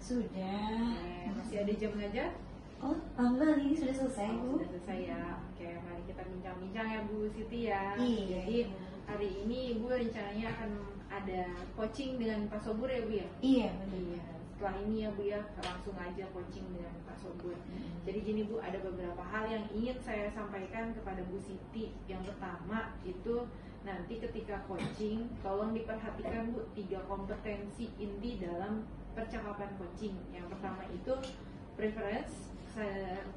Sudah. Masih ada jam ngajar? Oh, enggak, ini sudah selesai, Bu. Sudah selesai ya. Oke, mari kita bincang-bincang ya Bu Siti ya. Iya. Jadi hari ini Ibu rencananya akan ada coaching dengan Pak Sobur ya Bu ya? Iya, benar. Iya. Setelah ini ya Bu ya, langsung aja coaching dengan Pak Sobur. Jadi gini Bu, ada beberapa hal yang ingin saya sampaikan kepada Bu Siti. Yang pertama itu nanti ketika coaching, tolong diperhatikan Bu 3 kompetensi inti dalam percakapan coaching. Yang pertama itu preference,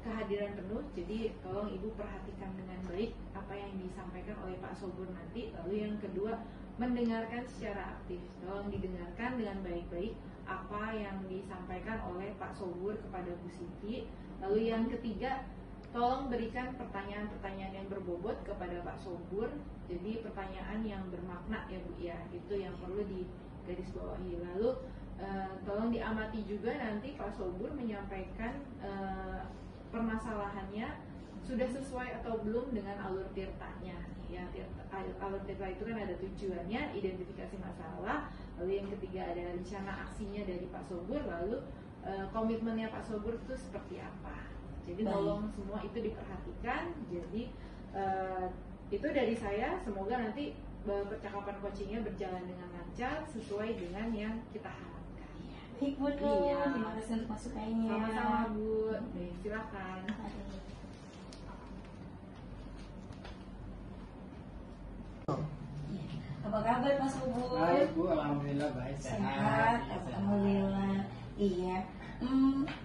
kehadiran penuh. Jadi tolong Ibu perhatikan dengan baik apa yang disampaikan oleh Pak Sobur nanti. Lalu yang kedua, mendengarkan secara aktif. Tolong didengarkan dengan baik-baik apa yang disampaikan oleh Pak Sobur kepada Bu Siti. Lalu yang ketiga, tolong berikan pertanyaan-pertanyaan yang berbobot kepada Pak Sobur. Jadi pertanyaan yang bermakna ya Bu ya, itu yang perlu digarisbawahi. Lalu tolong diamati juga nanti Pak Sobur menyampaikan permasalahannya sudah sesuai atau belum dengan alur tirtanya. Ya, alur tirta itu kan ada tujuannya, identifikasi masalah. Lalu yang ketiga ada rencana aksinya dari Pak Sobur. Lalu komitmennya Pak Sobur itu seperti apa. Jadi tolong semua itu diperhatikan. Jadi itu dari saya. Semoga nanti percakapan coachingnya berjalan dengan lancar sesuai dengan yang kita harapkan. Baik, Bu. Iya. Terima kasih untuk masukannya. Sama-sama Bu. Silakan. Apa kabar Mas Sobur? Baik Bu, alhamdulillah baik, Sehat, alhamdulillah. Iya.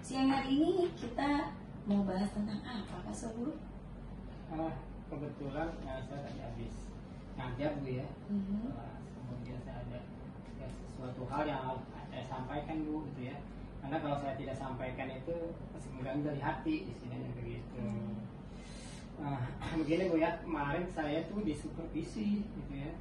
Siang hari ini kita mau bahas tentang apa, Pak Sobur? Kebetulan saya tadi habis ngajar Bu ya. Kemudian saya ada sesuatu hal yang harus saya sampaikan Bu gitu ya. Karena kalau saya tidak sampaikan itu masih mengganggu dari hati istilahnya begitu. Begini Bu ya, kemarin saya tuh disupervisi gitu ya.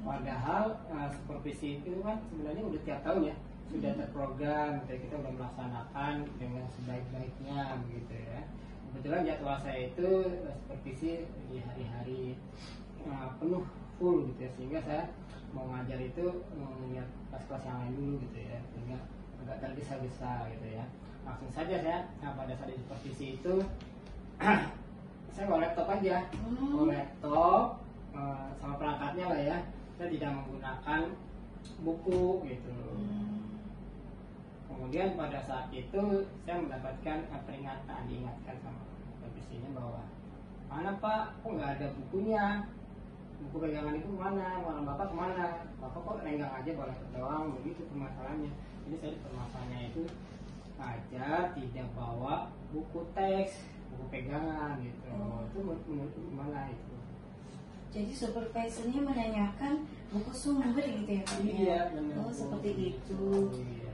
Padahal supervisi itu kan sebenarnya udah tiap tahun ya, sudah terprogram, kita udah melaksanakan dengan sebaik-baiknya begitu ya. Kebetulan jadwal saya itu supervisi di hari-hari penuh full gitu ya, sehingga saya mau ngajar itu melihat kelas-kelas yang lain dulu gitu ya, sehingga agak tergesa-gesa gitu ya. Langsung saja saya pada saat di supervisi itu saya bawa laptop aja, bawa laptop sama perangkatnya lah ya. Saya tidak menggunakan buku gitu. Kemudian pada saat itu saya mendapatkan peringatan, diingatkan sama supervisinya bahwa mana Pak, kok nggak ada bukunya, buku pegangan itu mana Bapak kemana, Bapak kok renggang aja bawa laptop doang, begitu permasalahannya. Jadi saya permasalahannya itu ajar tidak bawa buku teks, buku pegangan gitu. Itu menurut gimana itu? Jadi supervisornya menanyakan buku sumber gitu ya Pak? Iya, benar. Oh, seperti itu. Iya.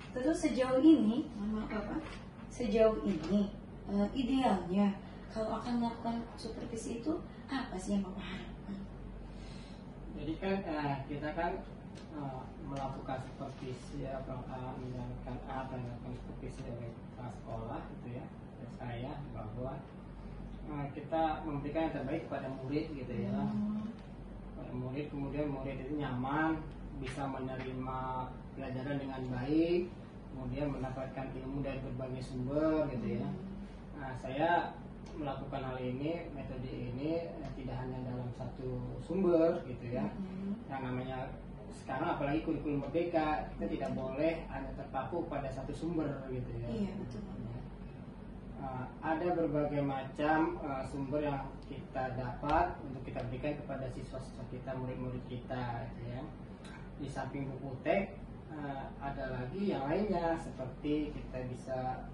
Terus sejauh ini, maaf Pak, sejauh ini idealnya kalau akan melakukan supervisi itu apa sih yang Bapak harapkan? Jadi kan kita kan melakukan supervisi menjalankan supervisi dari sekolah gitu ya. Dan saya bahwa kita memberikan yang terbaik kepada murid gitu ya. Kepada murid, kemudian murid itu nyaman, bisa menerima pelajaran dengan baik, kemudian mendapatkan ilmu dari berbagai sumber gitu ya. Nah, saya melakukan hal ini, metode ini tidak hanya dalam satu sumber gitu ya. Yang namanya sekarang apalagi kurikulum merdeka, kita tidak boleh hanya terpaku pada satu sumber gitu ya. Iya, betul. Ada berbagai macam sumber yang kita dapat untuk kita berikan kepada siswa-siswa kita, murid-murid kita gitu ya. Di samping buku teks ada lagi yang lainnya, seperti kita bisa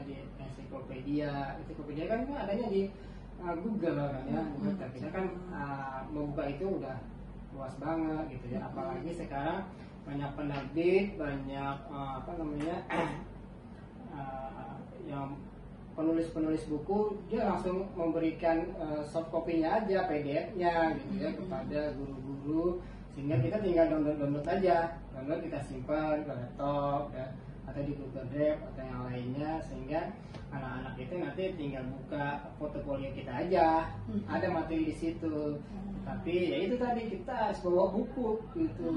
di ensiklopedia kan adanya di Google kan ya. Kita kan membuka itu udah luas banget gitu ya. Apalagi sekarang banyak penerbit, banyak yang penulis buku, dia langsung memberikan soft copy-nya aja, PDF-nya gitu ya kepada guru-guru, sehingga kita tinggal download aja, kita simpan ke laptop ya. atau di Google Drive atau yang lainnya, sehingga anak-anak itu nanti tinggal buka portofolio kita aja, ada materi di situ. Tapi ya itu tadi, kita harus bawa buku gitu.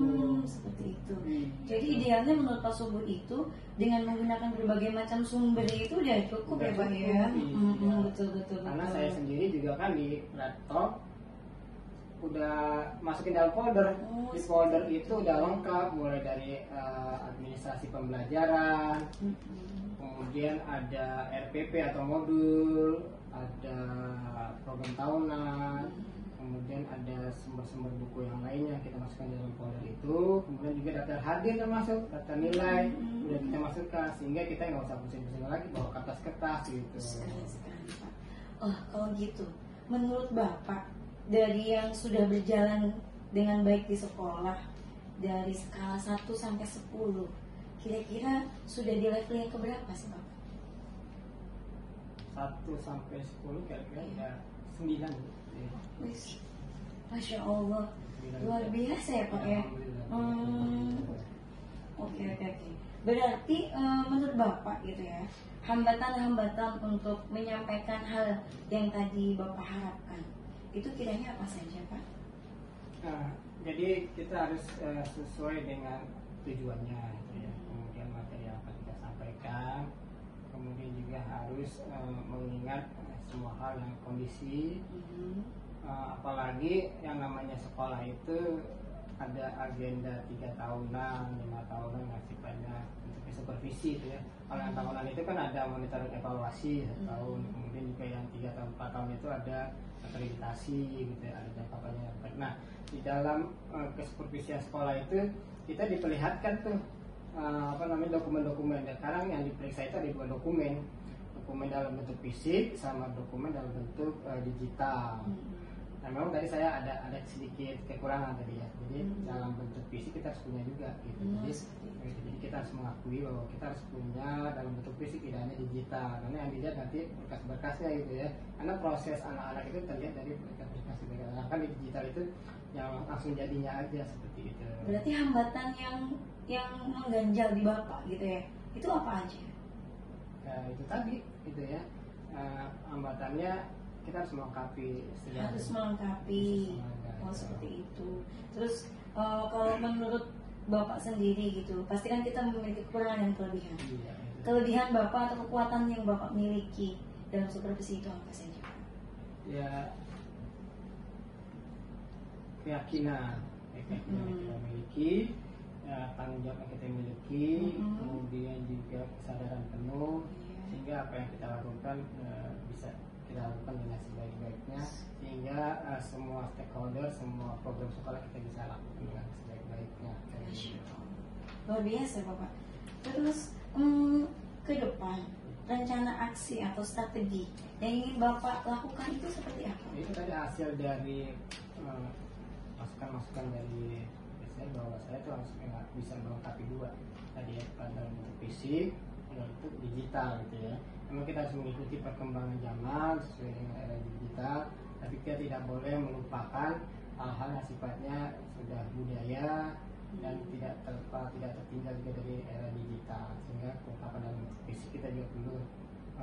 Seperti itu. Iya. Jadi idealnya menurut Pak Subur itu dengan menggunakan berbagai macam sumber itu udah cukup ya Udah Pak cukup, ya. iya. Betul. Karena saya sendiri juga kan di laptop udah masukin dalam folder. Oh, Di folder itu udah lengkap, mulai dari administrasi pembelajaran, kemudian ada RPP atau modul, ada program tahunan, kemudian ada sumber-sumber buku yang lainnya kita masukkan dalam folder itu, kemudian juga daftar hadir termasuk, daftar nilai udah kita masukkan, sehingga kita nggak usah pusing-pusing lagi bawa kertas-kertas gitu. Sekali, Pak. Oh, kalau gitu, menurut Bapak dari yang sudah berjalan dengan baik di sekolah, dari skala 1 sampai 10, kira-kira sudah di level yang keberapa sih Bapak? 1 sampai 10 kira-kira ya 9 gitu ya. Wis, Masya Allah, 9. luar biasa ya Pak ya. Alhamdulillah. Oke. Berarti menurut Bapak gitu ya, hambatan-hambatan untuk menyampaikan hal yang tadi Bapak harapkan, itu kiranya apa saja Pak? Nah, jadi kita harus sesuai dengan tujuannya gitu ya. Kemudian materi yang akan kita sampaikan, kemudian juga harus mengingat semua hal yang kondisi. Apalagi yang namanya sekolah itu ada agenda 3 tahunan, 5 tahunan, yang sifatnya untuk supervisi itu ya. Kalau yang tahunan itu kan ada monitoring evaluasi 1 tahun, kemudian juga yang 3 tahun 4 tahun itu ada akreditasi gitu ya, ada jangka panjang. Nah, di dalam kesupervisian sekolah itu kita diperlihatkan tuh dokumen-dokumen. Sekarang yang diperiksa itu ada 2 dokumen dalam bentuk fisik sama dokumen dalam bentuk digital. Nah, memang tadi saya ada sedikit kekurangan tadi ya. Jadi dalam bentuk fisik kita harus punya juga gitu. Jadi kita harus mengakui bahwa kita harus punya dalam bentuk fisik, tidak hanya digital. Karena yang dilihat nanti berkas-berkasnya gitu ya. Karena proses anak-anak itu terlihat dari berkas-berkas. Kan di digital itu yang langsung jadinya aja seperti itu. Berarti hambatan yang mengganjal di Bapak gitu ya, itu apa aja? Ya, itu tadi gitu ya. Hambatannya kita harus melengkapi segala. Harus melengkapi. Oh, seperti itu. Terus kalau menurut Bapak sendiri gitu, pasti kan kita memiliki kekurangan dan kelebihan. Iya, Kelebihan Bapak atau kekuatan yang Bapak miliki dalam supervisi itu apa saja? Ya, keyakinan yang kita miliki, ya, tanggung jawab yang kita miliki, kemudian juga kesadaran penuh, sehingga apa yang kita lakukan bisa kita lakukan dengan sebaik-baiknya, sehingga semua stakeholder, semua program sekolah kita bisa lakukan dengan sebaik-baiknya. Luar biasa Bapak. Terus ke depan rencana aksi atau strategi yang ingin Bapak lakukan itu seperti apa? Itu tadi hasil dari masukan-masukan dari saya, bahwa saya tuh harus bisa melengkapi 2 tadi ya, dalam bentuk fisik, dalam bentuk digital gitu ya. Memang kita harus mengikuti perkembangan zaman sesuai dengan era digital, tapi kita tidak boleh melupakan hal-hal yang sifatnya sudah budaya dan tidak tertinggal juga dari era digital, sehingga kelengkapan dalam bentuk fisik kita juga perlu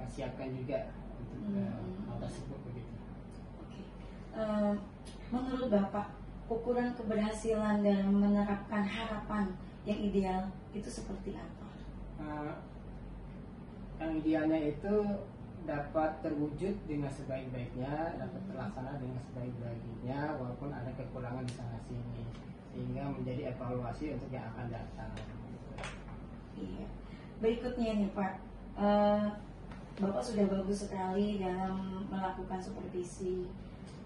siapkan juga untuk hal tersebut begitu. Oke. Menurut Bapak, ukuran keberhasilan dalam menerapkan harapan yang ideal itu seperti apa? Yang idealnya itu dapat terwujud dengan sebaik-baiknya, dapat terlaksana dengan sebaik-baiknya, walaupun ada kekurangan di sana sini, sehingga menjadi evaluasi untuk yang akan datang. Iya. Berikutnya nih Pak, Bapak sudah bagus sekali dalam melakukan supervisi.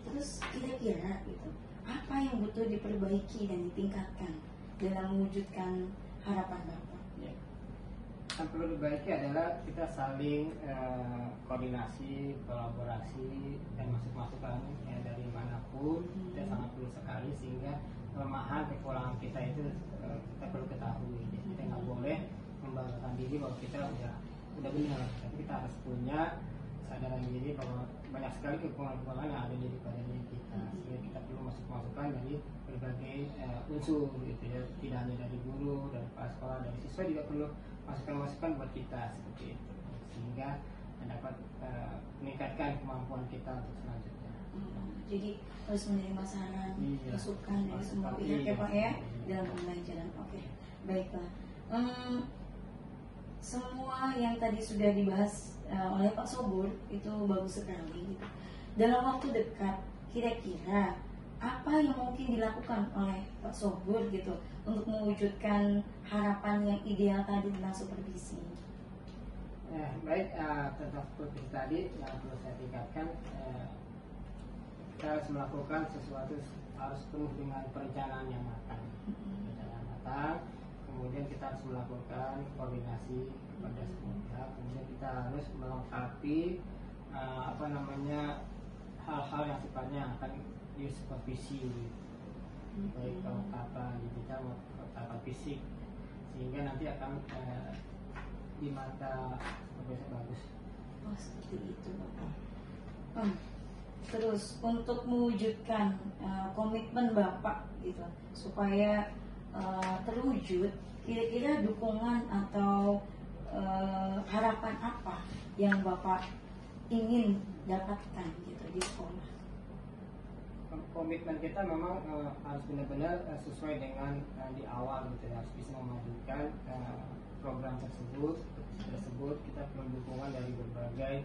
Terus kira-kira gitu, apa yang butuh diperbaiki dan ditingkatkan dalam mewujudkan harapan Bapak? Ya. Yang perlu diperbaiki adalah kita saling koordinasi, kolaborasi, dan masuk-masukan ya, dari manapun kita sangat perlu sekali, sehingga kelemahan kekurangan kita itu kita perlu ketahui. Jadi kita nggak boleh membanggakan diri bahwa kita udah benar, tapi kita harus punya kesadaran diri bahwa banyak sekali kekurangan-kekurangan yang ada pada diri kita, sehingga kita perlu masukan dari berbagai unsur gitu ya, tidak hanya dari guru, dari kepala sekolah, dari siswa juga perlu masukan-masukan buat kita seperti itu, sehingga dapat meningkatkan kemampuan kita untuk selanjutnya. Jadi harus menerima saran, Iya. masukan dari semua Seperti pihak ya Pak ya itu. dalam pembelajaran. Oke, baiklah. Semua yang tadi sudah dibahas oleh Pak Sobur itu bagus sekali. Gitu. Dalam waktu dekat, kira-kira apa yang mungkin dilakukan oleh Pak Sobur gitu untuk mewujudkan harapan yang ideal tadi tentang supervisi? Baik, tentang supervisi tadi yang perlu saya tingkatkan, kita harus melakukan sesuatu harus penuh dengan perencanaan yang matang. Perencanaan matang, kemudian kita harus melakukan koordinasi kepada semua pihak, kemudian kita harus melengkapi hal-hal yang sifatnya akan disupervisi, baik kelengkapan digital maupun kelengkapan fisik, sehingga nanti akan di mata supervisi bagus. Oh seperti itu Bapak. Terus untuk mewujudkan komitmen Bapak gitu supaya terwujud, kira-kira dukungan atau harapan apa yang Bapak ingin dapatkan gitu di sekolah? Komitmen kita memang harus benar-benar sesuai dengan di awal gitu ya, harus bisa memajukan program tersebut. Kita perlu dukungan dari berbagai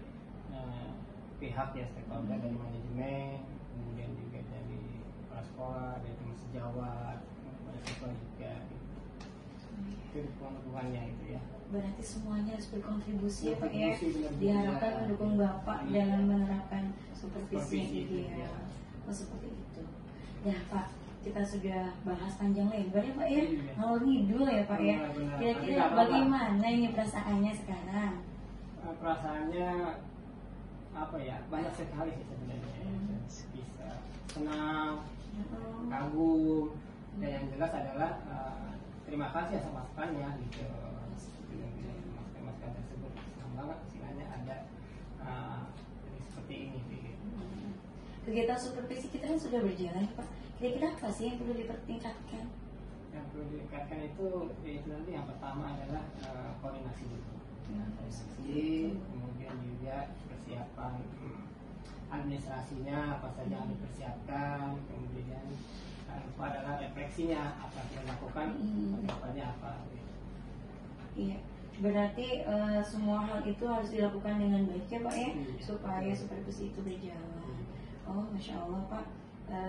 pihak ya, stakeholder, dari manajemen, kemudian juga dari kepala sekolah, dari teman sejawat, dari siswa juga gitu. Itu dukungannya itu ya. Berarti semuanya harus berkontribusi ya Pak ya. Berkontribusi benar-benar. Diharapkan mendukung Bapak Iya. dalam menerapkan supervisi yang Supervisi, ideal. iya. Oh seperti itu. Ya Pak, kita sudah bahas panjang lebar ya Pak ya. Iya. Ngalor ngidul ya Pak ya. Benar-benar. Kira-kira Tapi nggak apa-apa. bagaimana ini perasaannya sekarang? Perasaannya apa ya, banyak sekali sih sebenarnya. Bisa senang, kagum, dan yang jelas adalah terima kasih atas masukannya gitu. Masukan tersebut senang banget istilahnya ada seperti ini gitu. Kegiatan supervisi kita kan sudah berjalan Pak. Kira-kira apa sih yang perlu dipertingkatkan? Yang perlu ditingkatkan itu nanti yang pertama adalah koordinasi dulu. Koordinasi, kemudian juga persiapan administrasinya apa saja yang dipersiapkan, kemudian itu adalah refleksinya apa yang kita lakukan, kedepannya apa. Iya, berarti semua hal itu harus dilakukan dengan baik ya Pak ya, Iya. supaya supervisi itu berjalan. Oh, Masya Allah Pak,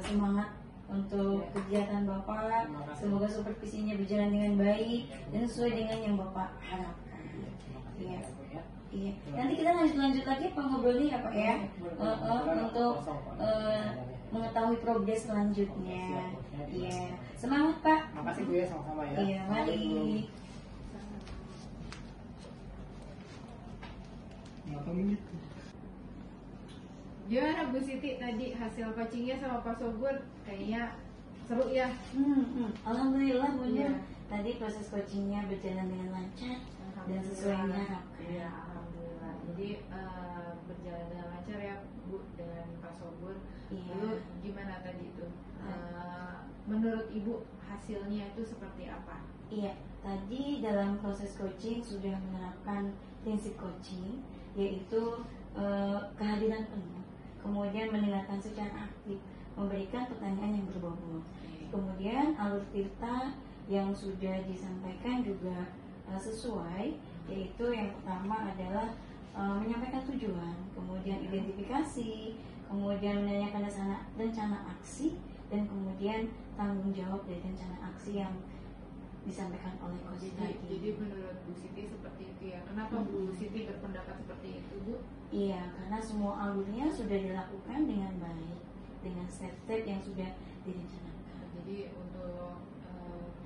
semangat untuk Ya. kegiatan Bapak. Terima kasih. Semoga supervisinya berjalan dengan baik dan sesuai dengan yang Bapak harapkan. Iya, terima kasih Iya. ya, Bu, ya. Iya, nanti kita lanjut lagi Pak ngobrolnya ya Pak ya, untuk mengetahui progres selanjutnya. Iya, semangat Pak. Makasih Bu ya, sama-sama ya. Iya, mari. Berapa menit? Gimana Bu Siti tadi hasil coachingnya sama Pak Sobur? Kayaknya seru ya. Alhamdulillah Bu Nur. Iya. Tadi proses coachingnya berjalan dengan lancar dan sesuai yang diharapkan. Iya, alhamdulillah. Jadi berjalan dengan lancar ya Bu dengan Pak Sobur. Iya. Lalu gimana tadi itu? Menurut Ibu hasilnya itu seperti apa? Iya, tadi dalam proses coaching sudah menerapkan prinsip coaching, yaitu kehadiran penuh, kemudian mendengarkan secara aktif, memberikan pertanyaan yang berbobot. Kemudian alur cerita yang sudah disampaikan juga sesuai, yaitu yang pertama adalah menyampaikan tujuan, kemudian identifikasi, kemudian menanyakan rencana aksi, dan kemudian tanggung jawab dari rencana aksi yang disampaikan oleh coach tadi. Jadi menurut Bu Siti seperti itu ya. Kenapa Bu Siti berpendapat seperti itu Bu? Iya, karena semua alurnya sudah dilakukan dengan baik, dengan step-step yang sudah direncanakan. Jadi untuk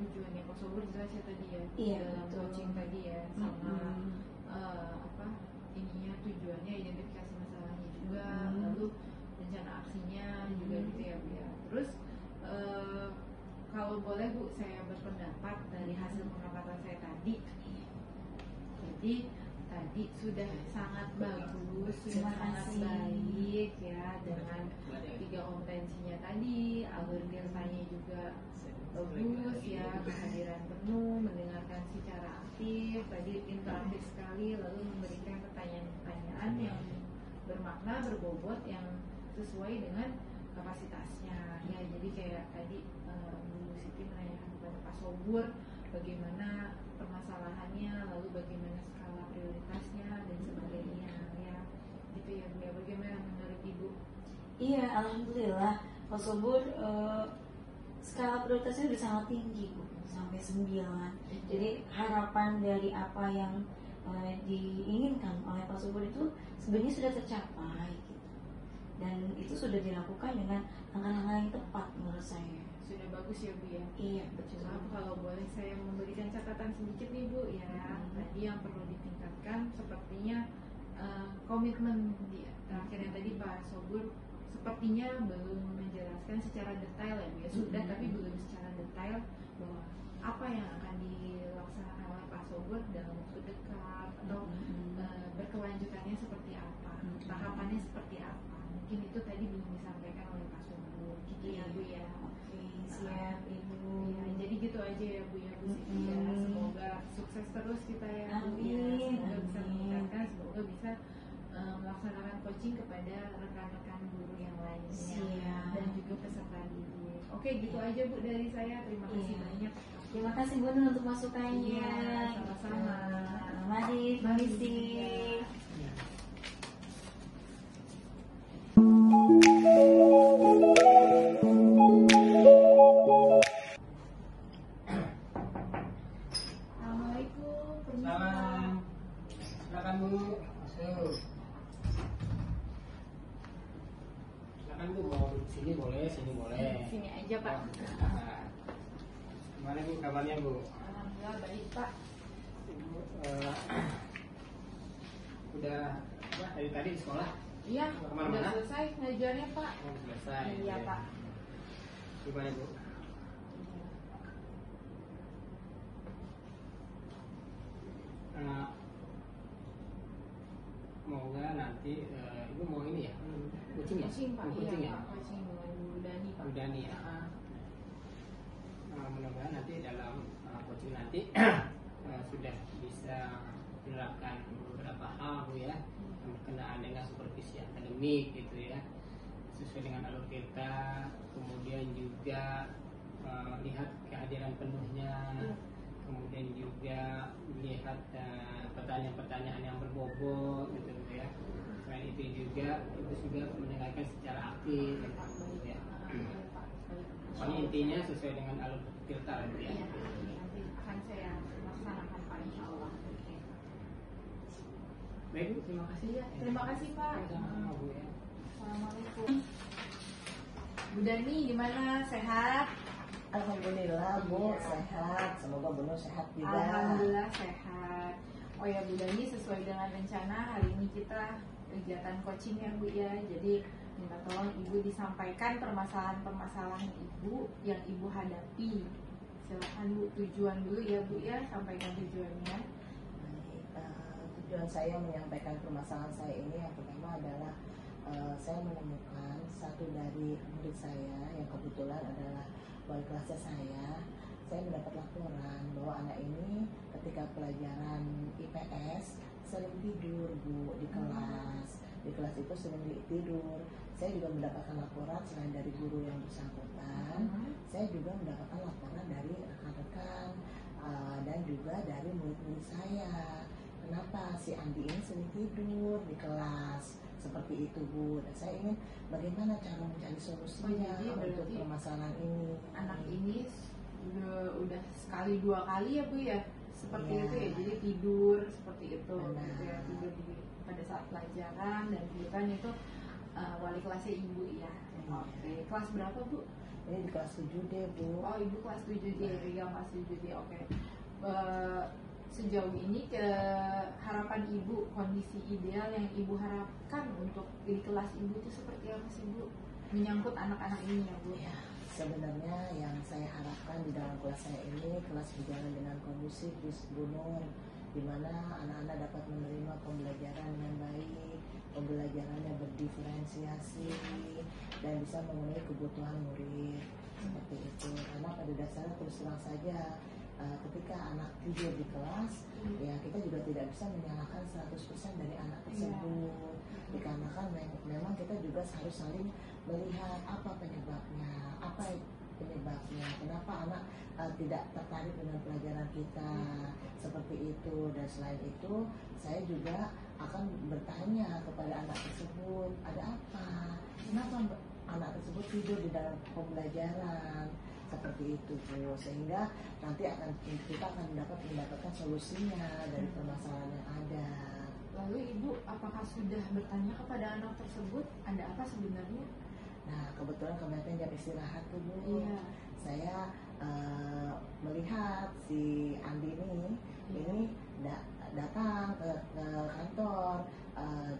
tujuannya Pak Sobur jelas ya tadi ya, Iya, dalam betul. coaching tadi ya, sama ininya tujuannya identifikasi masalahnya juga, lalu rencana aksinya juga gitu ya Bu ya. Terus kalau boleh Bu, saya berpendapat dari hasil pengamatan saya tadi. Jadi tadi sudah sangat bagus, sudah Terima sangat kasih. baik ya, dengan 3 kompetensinya tadi, alur tirtanya juga bagus ya, kehadiran penuh, mendengarkan secara aktif, tadi interaktif sekali, lalu memberikan pertanyaan-pertanyaan yang bermakna, berbobot, yang sesuai dengan kapasitasnya ya. Jadi kayak tadi Bu Siti menanyakan kepada Pak Sobur bagaimana permasalahannya, lalu bagaimana skala prioritasnya dan sebagainya ya, gitu ya Bu ya. Bagaimana menurut Ibu? Iya, alhamdulillah Pak Sobur skala prioritasnya udah sangat tinggi Bu, sampai 9. Jadi harapan dari apa yang diinginkan oleh Pak Sobur itu sebenarnya sudah tercapai gitu. Dan itu sudah dilakukan dengan langkah-langkah yang tepat menurut saya. Sudah bagus ya Bu ya. Iya, betul. Cuma kalau boleh saya memberikan catatan sedikit nih Bu ya, tadi yang perlu ditingkatkan sepertinya komitmen di terakhir yang tadi Pak Sobur sepertinya belum menjelaskan secara detail ya Bu ya. Sudah tapi belum secara detail bahwa apa yang akan dilaksanakan oleh Pak Sobur dalam waktu dekat atau berkelanjutannya seperti apa, tahapannya seperti apa. Mungkin itu tadi belum disampaikan oleh Pak Sobur gitu ya Bu ya. Oke, siap Ibu. Ya, jadi gitu aja ya Bu ya, Bu Siti ya. Semoga sukses terus kita ya Bu ya. Amin, Semoga bisa amin. meningkatkan, semoga bisa melaksanakan coaching kepada rekan-rekan guru yang lainnya Siap. dan juga peserta didik. Oke, gitu aja Bu dari saya. Terima kasih Iya. banyak. Terima kasih Bu Nur untuk masukannya. Iya, sama-sama. Mari, permisi. Assalamualaikum. Selamat. Silakan Bu. Masuk. Silakan Bu, mau duduk sini boleh, sini boleh. Sini aja Pak. Nah, gimana Bu kabarnya Bu? Alhamdulillah baik Pak. Ibu, udah apa, dari tadi di sekolah? Iya, Kemana-mana? udah selesai ngajarnya Pak. Oh, selesai. Iya Pak. Gimana Bu? Semoga nanti Ibu mau ini ya? Kucing ya? Coaching Pak. Mau kucing Iya ya? Pak, coaching dengan Bu Dani Pak. Bu Dani ya. Mudah-mudahan nanti dalam coaching nanti sudah bisa menerapkan beberapa hal Bu ya, yang berkenaan dengan supervisi akademik gitu ya, sesuai dengan alur kita, kemudian juga lihat kehadiran penuhnya, kemudian juga melihat pertanyaan-pertanyaan yang berbobot gitu ya. Selain itu juga mendengarkan secara aktif gitu ya. Pokoknya intinya sesuai dengan alur kita gitu ya. Iya, nanti akan saya laksanakan Pak Insya Allah. Baik Bu, terima kasih ya. Terima kasih Pak. Sama-sama Bu ya. Assalamualaikum. Bu Dani gimana? Sehat? Alhamdulillah Bu sehat, semoga Bu Nur sehat juga. Alhamdulillah sehat. Oh ya Bu Dani, sesuai dengan rencana hari ini kita kegiatan coaching ya Bu ya. Jadi minta tolong Ibu disampaikan permasalahan-permasalahan Ibu yang Ibu hadapi. Silakan Bu, tujuan dulu ya Bu ya, sampaikan tujuannya. Baik, tujuan saya menyampaikan permasalahan saya ini yang pertama adalah saya menemukan satu dari murid saya yang kebetulan adalah wali kelasnya saya mendapat laporan bahwa anak ini ketika pelajaran IPS sering tidur Bu di kelas. Di kelas itu sering tidur. Saya juga mendapatkan laporan selain dari guru yang bersangkutan, saya juga mendapatkan laporan dari rekan-rekan dan juga dari murid-murid saya. Kenapa si Andi ini sering tidur di kelas? Seperti itu Bu. Dan saya ingin bagaimana cara mencari solusinya jadi untuk berarti permasalahan ini. Anak ini udah sekali dua kali ya Bu ya, seperti Iya. itu ya. Jadi tidur seperti itu Benar. gitu ya, tidur pada saat pelajaran, dan kebetulan itu wali kelasnya Ibu ya. Iya. Oke, kelas berapa Bu? Ini di kelas 7 deh Bu. Oh Ibu kelas 7D, Ria kelas 7D. Oke. Sejauh ini ke harapan Ibu, kondisi ideal yang Ibu harapkan untuk di kelas Ibu itu seperti apa sih Bu? Menyangkut anak-anak ini ya Bu. Ya, sebenarnya yang saya harapkan di dalam kelas saya ini kelas berjalan dengan kondusif Bu Nur. di mana anak-anak dapat menerima pembelajaran dengan baik, pembelajarannya berdiferensiasi dan bisa memenuhi kebutuhan murid seperti itu. Karena pada dasarnya terus terang saja ketika anak tidur di kelas, ya kita juga tidak bisa menyalahkan 100% dari anak tersebut. Dikarenakan memang kita juga harus saling melihat apa penyebabnya, kenapa anak tidak tertarik dengan pelajaran kita seperti itu. Dan selain itu, saya juga akan bertanya kepada anak tersebut, ada apa? Kenapa anak tersebut tidur di dalam pembelajaran? Seperti itu Bu, sehingga nanti kita akan mendapatkan solusinya dari permasalahan yang ada. Lalu Ibu, apakah sudah bertanya kepada anak tersebut ada apa sebenarnya? Nah, kebetulan kemarin jam istirahat tuh Bu, Iya. saya melihat si Andi ini datang ke kantor.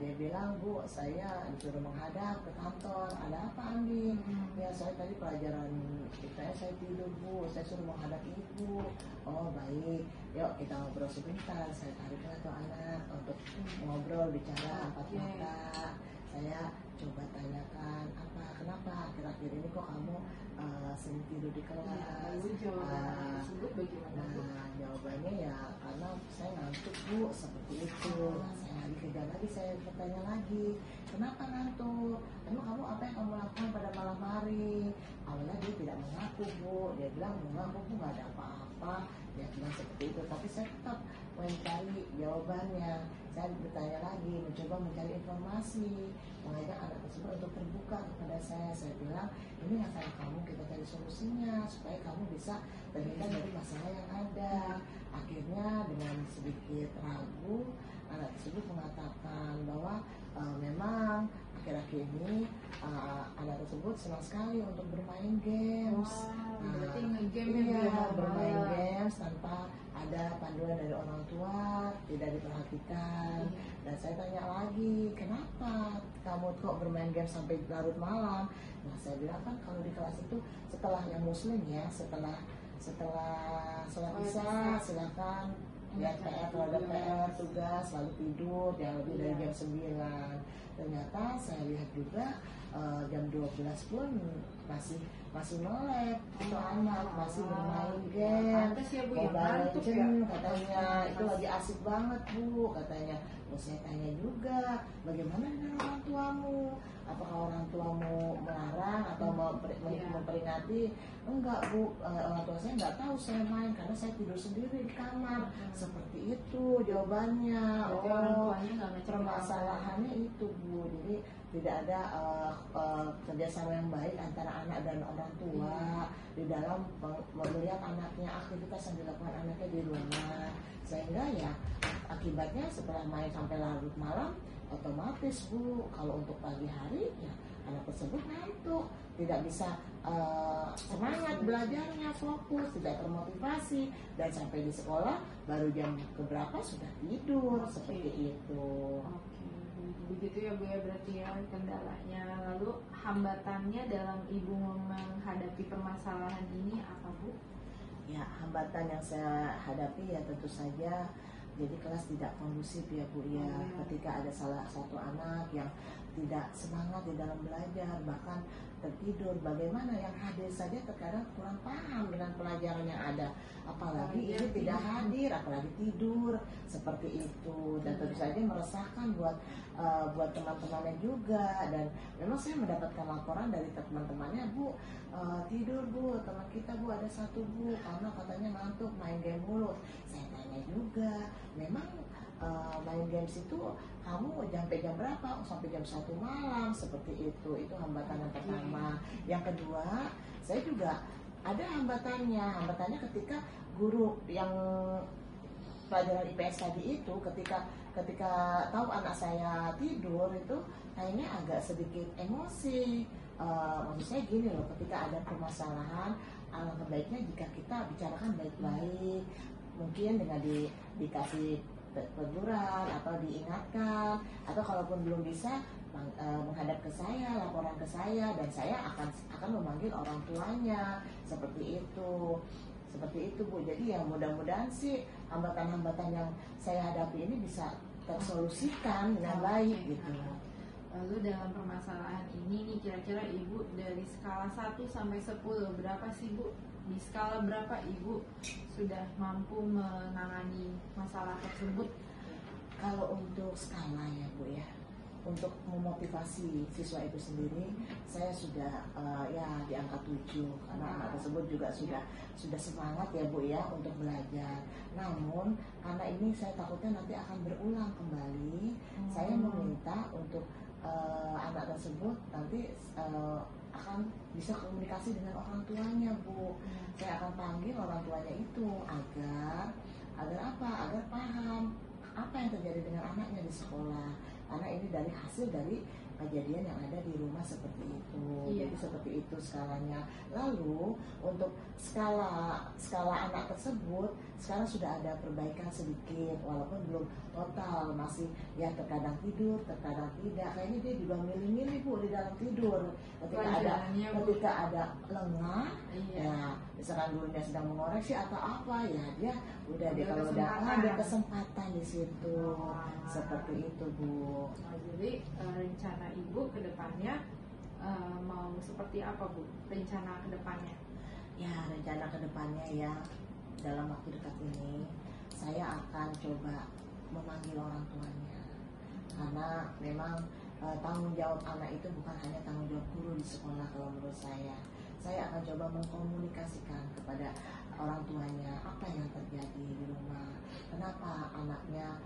Dia bilang, Bu, saya disuruh menghadap ke kantor. Ada apa Andi? Ya, saya tadi pelajaran saya tidur Bu, saya suruh menghadap Ibu. Oh baik, yuk kita ngobrol sebentar. Saya tariklah tuh anak untuk ngobrol, bicara empat mata. Saya coba tanyakan kenapa akhir-akhir ini kok kamu sering tidur di kelas? Lalu jawaban tersebut bagaimana Bu? Nah, jawabannya ya karena saya ngantuk Bu, seperti itu. Nah, saya lagi kejar lagi, saya bertanya lagi, kenapa ngantuk? Emang kamu apa yang kamu lakukan pada malam hari? Awalnya dia tidak mengaku Bu, dia bilang mengaku Bu, nggak ada apa-apa. Dia bilang seperti itu, tapi saya tetap mencari jawabannya. Saya bertanya lagi, mencoba mencari informasi, mengajak anak tersebut untuk terbuka kepada saya. Saya bilang, ini masalah kamu, kita cari solusinya supaya kamu bisa terhindar dari masalah yang ada. Akhirnya dengan sedikit ragu, anak tersebut mengatakan bahwa memang akhir-akhir ini anak tersebut senang sekali untuk bermain games. Berarti nge-game Iya, bermain games tanpa ada panduan dari orang tua, tidak diperhatikan. Dan saya tanya lagi, kenapa kamu kok bermain game sampai larut malam? Nah, saya bilang kan kalau di kelas itu setelah yang muslim ya, setelah sholat isya silakan lihat PR, kalau ada PR, tugas, lalu tidur yang lebih dari jam 9. Ternyata saya lihat juga jam 12 pun masih melek itu anak, masih bermain game. Pantes ya Bu, ya Mobile ngantuk ya. Legends katanya itu lagi asik banget Bu, katanya. Terus saya tanya juga, bagaimana dengan orang tuamu? Apakah orang tuamu melarang atau memperingati? Enggak Bu, orang tua saya nggak tahu saya main karena saya tidur sendiri di kamar. Seperti itu jawabannya. Berarti orang tuanya nggak ngecek Permasalahannya itu Bu, jadi tidak ada kerjasama yang baik antara anak dan orang tua di dalam melihat anaknya, aktivitas yang dilakukan anaknya di rumah, sehingga ya akibatnya setelah main sampai larut malam otomatis Bu, kalau untuk pagi hari ya anak tersebut ngantuk, tidak bisa semangat belajarnya, fokus, tidak termotivasi, dan sampai di sekolah baru jam keberapa sudah tidur. Seperti itu. Begitu ya Bu ya, berarti ya kendalanya. Lalu hambatannya dalam Ibu menghadapi permasalahan ini apa Bu? Ya, hambatan yang saya hadapi ya tentu saja jadi kelas tidak kondusif ya Bu ya. Ketika ada salah satu anak yang tidak semangat di dalam belajar, bahkan tertidur, bagaimana yang hadir saja terkadang kurang paham dengan pelajaran yang ada, apalagi ini tidak hadir, apalagi tidur seperti itu. Dan tentu saja meresahkan buat teman-temannya juga. Dan memang saya mendapatkan laporan dari teman-temannya, Bu, tidur Bu, teman kita Bu, ada satu Bu, karena katanya ngantuk main game mulu. Saya tanya juga, memang main games itu kamu sampai jam berapa? Oh, sampai jam 1 malam, seperti itu hambatan yang pertama. Yang kedua, saya juga ada hambatannya ketika guru yang pelajaran IPS tadi itu ketika tahu anak saya tidur itu kayaknya agak sedikit emosi. Maksud saya gini loh, ketika ada permasalahan, alangkah baiknya jika kita bicarakan baik-baik, mungkin dengan dikasih teguran atau diingatkan, atau kalaupun belum bisa menghadap ke saya, laporan ke saya, dan saya akan memanggil orang tuanya, seperti itu. seperti itu Bu. Jadi ya mudah-mudahan sih hambatan-hambatan yang saya hadapi ini bisa tersolusikan dengan baik gitu. Lalu dalam permasalahan ini nih kira-kira Ibu dari skala 1 sampai 10 berapa sih Bu? Di skala berapa Ibu sudah mampu menangani masalah tersebut? Kalau untuk skala ya Bu ya, untuk memotivasi siswa itu sendiri, saya sudah ya di angka 7 karena anak tersebut juga sudah semangat ya Bu ya untuk belajar. Namun karena ini saya takutnya nanti akan berulang kembali, saya meminta untuk anak tersebut nanti akan bisa komunikasi dengan orang tuanya Bu. Saya akan panggil orang tuanya itu agar apa? Agar paham apa yang terjadi dengan anaknya di sekolah. Karena ini dari hasil dari kejadian yang ada di rumah seperti itu. Jadi seperti itu skalanya. Lalu untuk skala anak tersebut sekarang sudah ada perbaikan sedikit, walaupun belum total, masih ya terkadang tidur, terkadang tidak. Kayaknya dia juga milih-milih Bu di dalam tidur. Ketika ada lengah, ya misalkan gurunya sedang mengoreksi atau apa, ya dia udah deh kalau udah ada kesempatan di situ. Seperti itu Bu. Jadi rencana Ibu ke depannya mau seperti apa Bu? Rencana ke depannya? Ya rencana ke depannya ya dalam waktu dekat ini saya akan coba memanggil orang tuanya, karena memang tanggung jawab anak itu bukan hanya tanggung jawab guru di sekolah. Kalau menurut saya akan coba mengkomunikasikan kepada orang tuanya apa yang terjadi di rumah, kenapa anaknya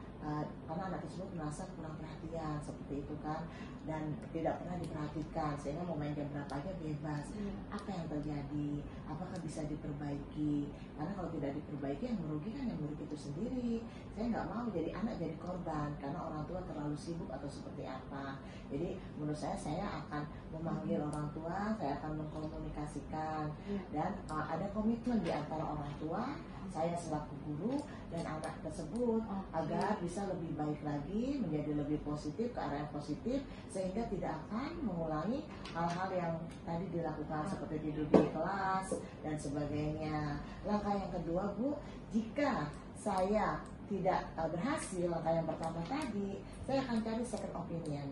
karena anak tersebut merasa kurang perhatian seperti itu kan, dan tidak pernah diperhatikan sehingga mau main jam berapa aja bebas. Apa yang terjadi, apakah bisa diperbaiki, karena kalau tidak diperbaiki yang merugikan yang murid itu sendiri. Saya nggak mau jadi anak jadi korban karena orang tua terlalu sibuk atau seperti apa. Jadi menurut saya akan memanggil orang tua, saya akan mengkomunikasikan, dan ada komitmen di antara orang tua, saya selaku guru dan anak tersebut agar bisa lebih baik lagi, menjadi lebih positif, ke arah yang positif, sehingga tidak akan mengulangi hal-hal yang tadi dilakukan seperti tidur di kelas dan sebagainya. Langkah yang kedua Bu, jika saya tidak berhasil langkah yang pertama tadi, saya akan cari second opinion.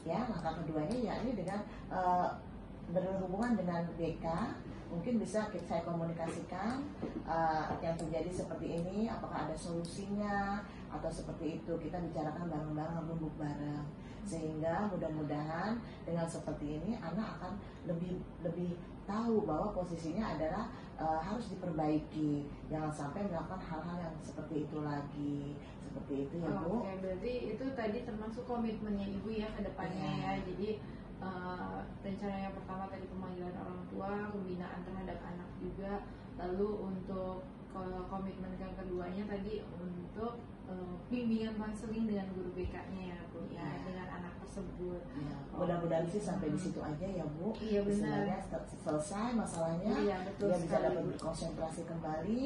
Ya, langkah keduanya yakni dengan berhubungan dengan BK. Mungkin bisa saya komunikasikan yang terjadi seperti ini, apakah ada solusinya atau seperti itu. Kita bicarakan bareng-bareng, rembuk bareng, sehingga mudah-mudahan dengan seperti ini anak akan lebih tahu bahwa posisinya adalah harus diperbaiki, jangan sampai melakukan hal-hal yang seperti itu lagi. Seperti itu ya Bu. Oke, berarti itu tadi termasuk komitmennya Ibu ya ke depannya ya. Jadi rencana yang pertama tadi pemanggilan orang tua, pembinaan terhadap anak juga. Lalu untuk komitmen yang keduanya tadi untuk bimbingan konseling dengan guru BK-nya ya Bu ya, dengan anak tersebut. Ya, mudah-mudahan sih sampai di situ aja ya Bu. Iya benar. Selesai masalahnya, iya, betul dia bisa sekali, dapat Bu. berkonsentrasi kembali,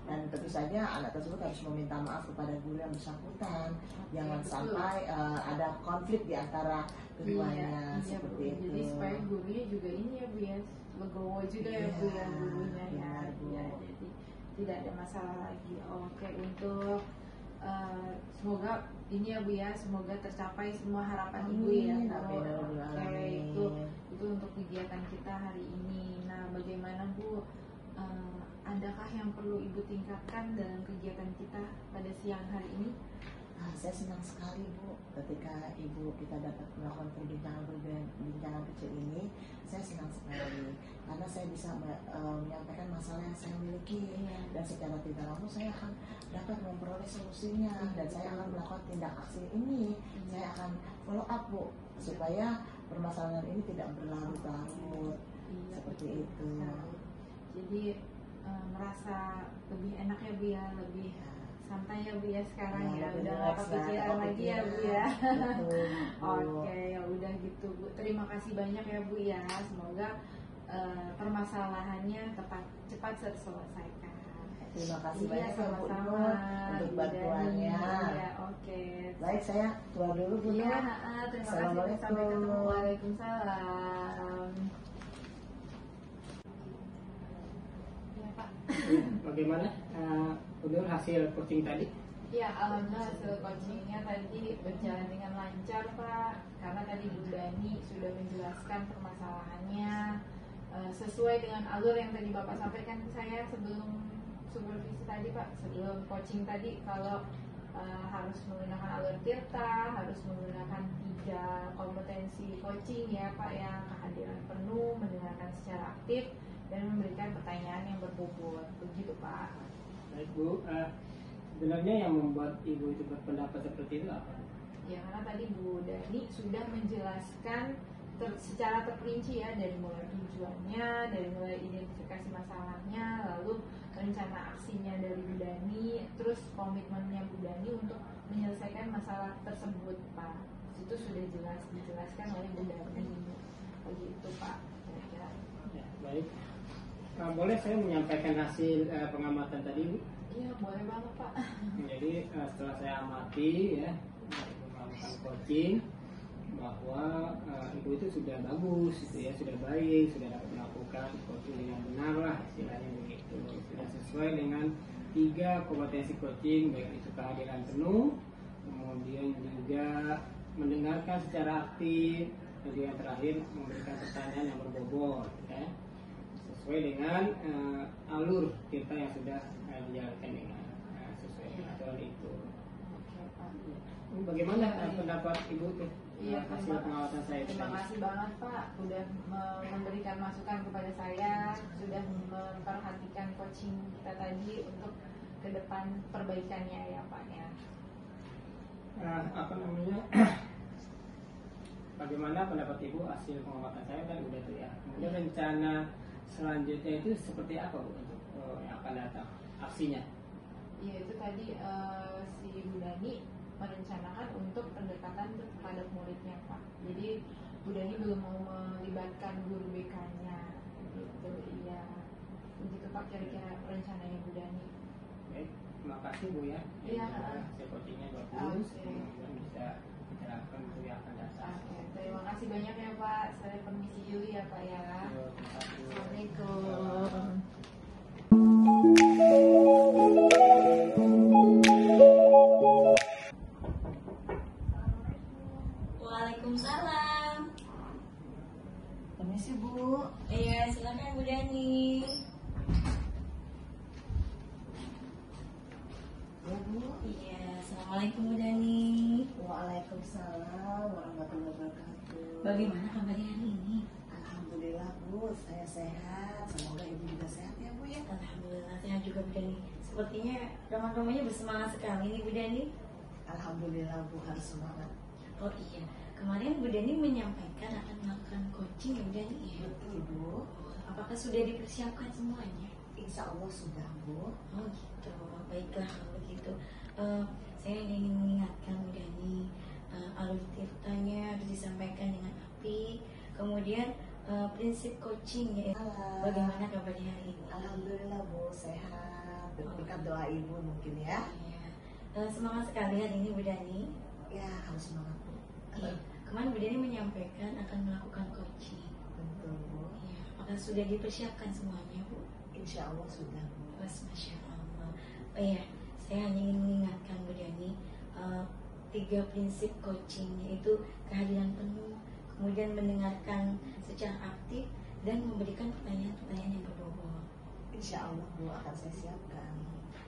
dan tentu saja anak tersebut harus meminta maaf kepada guru yang bersangkutan. Jangan betul. sampai ada konflik di antara keduanya, Iya, seperti Bu. itu. Jadi supaya gurunya juga ini ya Bu ya, legowo juga ya Bu yang gurunya ya. benar, Bu. Ya, jadi tidak ada masalah lagi. Oke, untuk semoga ini ya Bu ya, semoga tercapai semua harapan Ibu ya. Oke, itu untuk kegiatan kita hari ini. Nah, bagaimana Bu? Adakah yang perlu Ibu tingkatkan dalam kegiatan kita pada siang hari ini? Saya senang sekali Bu ketika Ibu kita dapat melakukan perbincangan kecil ini. Saya senang sekali karena saya bisa menyampaikan masalah yang saya miliki, dan secara tidak langsung saya akan dapat memperoleh solusinya, dan saya akan melakukan tindak aksi ini. Saya akan follow up Bu supaya permasalahan ini tidak berlarut-larut. Seperti itu. Jadi merasa lebih enak ya Bu ya, lebih santai ya Bu ya sekarang ya, udah nggak kepikiran lagi ya Bu ya. Oke, ya udah gitu Bu. Terima kasih banyak ya Bu ya. Semoga permasalahannya cepat terselesaikan. Terima kasih Iya, banyak ya Bu sama-sama untuk bantuannya. Ya, oke. Baik, saya keluar dulu Bu. Iya, terima kasih. Sampai ketemu. Waalaikumsalam. Ya Pak. bagaimana menurut hasil coaching tadi? Ya, alhamdulillah hasil coachingnya tadi berjalan dengan lancar Pak. Karena tadi Bu Dani sudah menjelaskan permasalahannya sesuai dengan alur yang tadi Bapak sampaikan ke saya sebelum supervisi tadi Pak. Sebelum coaching tadi, kalau harus menggunakan alur Tirta, harus menggunakan 3 kompetensi coaching ya Pak, yang kehadiran penuh, mendengarkan secara aktif, dan memberikan pertanyaan yang berbobot. Begitu Pak. Baik Bu, sebenarnya yang membuat Ibu itu berpendapat seperti itu apa? Ya, karena tadi Bu Dani sudah menjelaskan secara terperinci ya, dari mulai tujuannya, dari mulai identifikasi masalahnya, lalu rencana aksinya dari Bu Dani, terus komitmennya Bu Dani untuk menyelesaikan masalah tersebut Pak. Itu sudah jelas dijelaskan oleh Bu Dani. Begitu Pak. Kira-kira. Ya, baik. Boleh saya menyampaikan hasil pengamatan tadi Bu? Iya, boleh banget Pak. Jadi setelah saya amati ya, melakukan coaching, bahwa Ibu itu sudah bagus gitu ya, sudah baik, sudah dapat melakukan coaching dengan benar lah istilahnya begitu, sudah sesuai dengan 3 kompetensi coaching, baik itu kehadiran penuh, kemudian juga mendengarkan secara aktif, dan juga yang terakhir memberikan pertanyaan yang berbobot ya, sesuai dengan alur kita yang sudah dijalankan dengan sesuai dengan aturan itu. Oke Pak. Bagaimana pendapat Ibu tuh? Iya, hasil pengawasan saya terima tadi? kasih banget Pak, sudah memberikan masukan kepada saya, sudah memperhatikan coaching kita tadi untuk ke depan perbaikannya ya Pak ya. Apa namanya? Bagaimana pendapat Ibu hasil pengamatan saya kan udah tuh ya. Kemudian rencana selanjutnya itu seperti apa Bu untuk yang akan datang aksinya? Iya, itu tadi si Bu Dani merencanakan untuk pendekatan kepada muridnya Pak. Jadi Bu Dani belum mau melibatkan guru BK-nya gitu. Iya, begitu Pak kira-kira rencananya Bu Dani. Baik, terima kasih Bu ya. Iya. Hasil coachingnya bagus, Oke. kemudian bisa diterapkan untuk yang akan datang. Oke, terima kasih banyak ya Pak. Saya permisi dulu ya Pak ya. Terima kasih. Assalamualaikum. Waalaikumsalam. Permisi Bu. Iya, silakan Bu Dani. Ya Bu. Iya, assalamualaikum Bu Dani. Waalaikumsalam warahmatullahi wabarakatuh. Bagaimana kabarnya hari ini? Alhamdulillah Bu, saya sehat. Semoga Ibu juga sehat ya Bu ya. Alhamdulillah sehat juga Bu Dani. Sepertinya teman-temannya bersemangat sekali nih Bu Dani. Alhamdulillah Bu, harus semangat. Oh iya, kemarin Bu Dani menyampaikan akan melakukan coaching ya Bu Dani ya. Betul Bu. Apakah sudah dipersiapkan semuanya? Insya Allah sudah Bu. Oh gitu, baiklah kalau begitu. Saya ingin mengingatkan Bu Dani, alur tirtanya harus disampaikan dengan api. Kemudian prinsip coaching ya. Bagaimana kabarnya hari ini? Alhamdulillah Bu, sehat. Berkat doa Ibu mungkin ya. Iya. Semangat sekali hari ini Bu Dani. Ya, harus semangat Bu. Iya. Kemarin Bu Dani menyampaikan akan melakukan coaching. Betul Bu. Iya. Apakah sudah dipersiapkan semuanya Bu? Insya Allah sudah Bu. Masya Allah. Oh iya, saya hanya ingin mengingatkan Bu Dani 3 prinsip coaching, yaitu kehadiran penuh, kemudian mendengarkan secara aktif, dan memberikan pertanyaan-pertanyaan yang berbobot. Insya Allah Bu, akan saya siapkan.